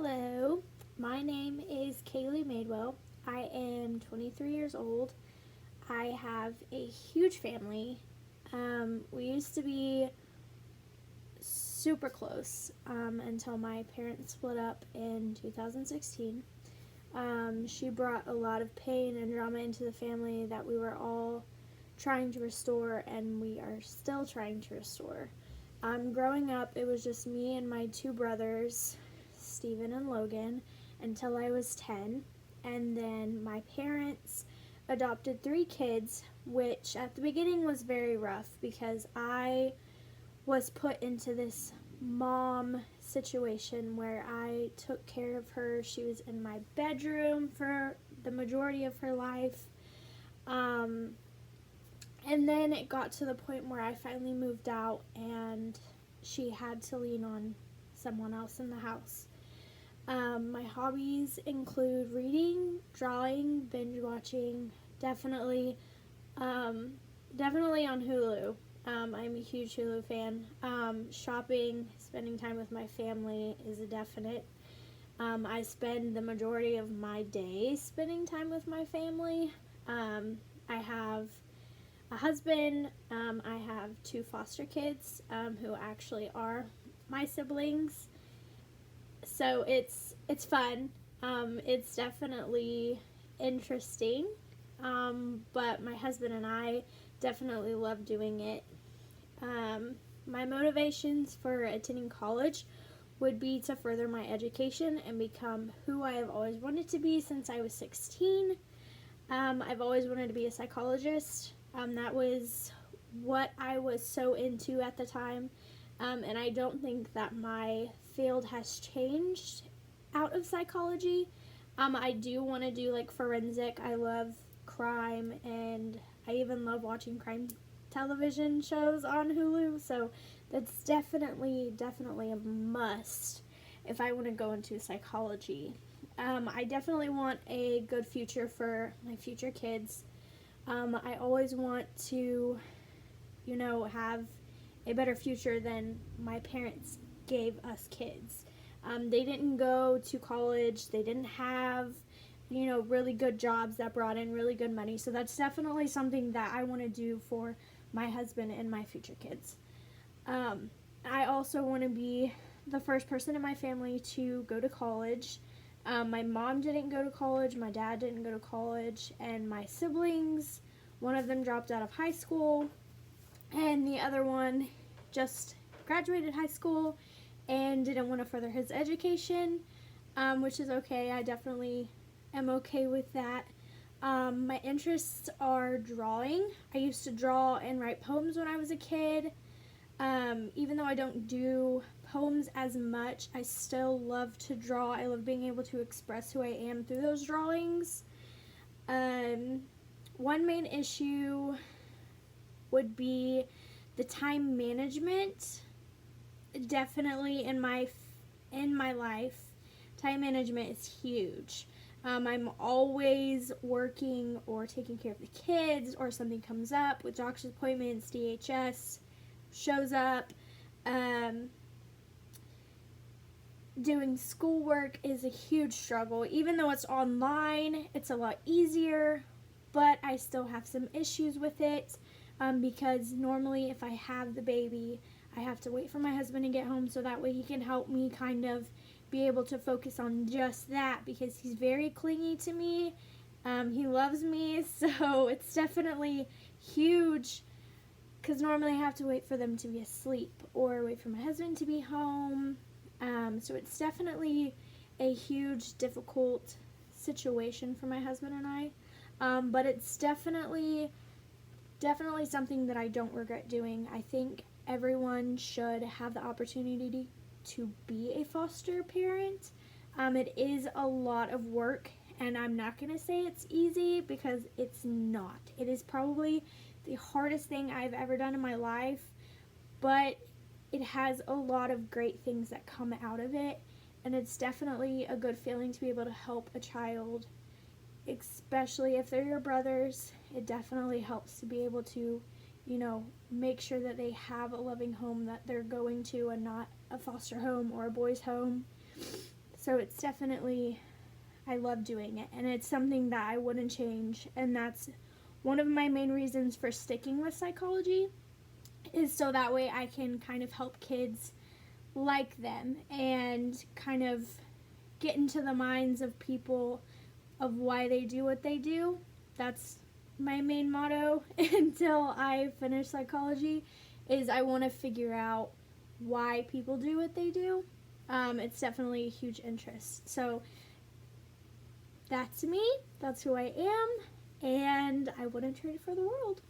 Hello, my name is Kaylee Madewell. I am 23 years old. I have a huge family. We used to be super close until my parents split up in 2016. She brought a lot of pain and drama into the family that we were all trying to restore, and we are still trying to restore. Growing up, it was just me and my two brothers, Stephen and Logan, until I was 10. And then my parents adopted three kids, which at the beginning was very rough because I was put into this mom situation where I took care of her. She was in my bedroom for the majority of her life. And then it got to the point where I finally moved out and she had to lean on someone else in the house. My hobbies include reading, drawing, binge watching, definitely on Hulu. I'm a huge Hulu fan. Shopping, spending time with my family is a definite. I spend the majority of my day spending time with my family. I have a husband. I have two foster kids who actually are my siblings. So it's fun. It's definitely interesting. But my husband and I definitely love doing it. My motivations for attending college would be to further my education and become who I have always wanted to be since I was 16. I've always wanted to be a psychologist. That was what I was so into at the time. And I don't think that my field has changed out of psychology. I do want to do like forensic. I love crime, and I even love watching crime television shows on Hulu. So that's definitely a must if I want to go into psychology. I definitely want a good future for my future kids. I always want to, have a better future than my parents gave us kids. They didn't go to college. They didn't have, really good jobs that brought in really good money. So that's definitely something that I want to do for my husband and my future kids. I also want to be the first person in my family to go to college. My mom didn't go to college, my dad didn't go to college, and my siblings, one of them dropped out of high school, and the other one just graduated high school and didn't want to further his education, which is okay. I definitely am okay with that. My interests are drawing. I used to draw and write poems when I was a kid. Even though I don't do poems as much, I still love to draw. I love being able to express who I am through those drawings. One main issue would be the time management. Definitely in my life, time management is huge. I'm always working or taking care of the kids, or something comes up with doctor's appointments, DHS shows up. Doing schoolwork is a huge struggle. Even though it's online, it's a lot easier, but I still have some issues with it because normally if I have the baby, I have to wait for my husband to get home so that way he can help me kind of be able to focus on just that, because he's very clingy to me. He loves me, so it's definitely huge because normally I have to wait for them to be asleep or wait for my husband to be home. So it's definitely a huge, difficult situation for my husband and I. But it's definitely something that I don't regret doing. I think everyone should have the opportunity to be a foster parent. It is a lot of work, and I'm not going to say it's easy because it's not. It is probably the hardest thing I've ever done in my life, but it has a lot of great things that come out of it, and it's definitely a good feeling to be able to help a child, especially if they're your brothers. It definitely helps to be able to, make sure that they have a loving home that they're going to and not a foster home or a boys' home. So it's definitely, I love doing it, and it's something that I wouldn't change, and that's one of my main reasons for sticking with psychology, is so that way I can kind of help kids like them and kind of get into the minds of people of why they do what they do. That's my main motto until I finish psychology, is I want to figure out why people do what they do. It's definitely a huge interest. So that's me. That's who I am. And I wouldn't trade it for the world.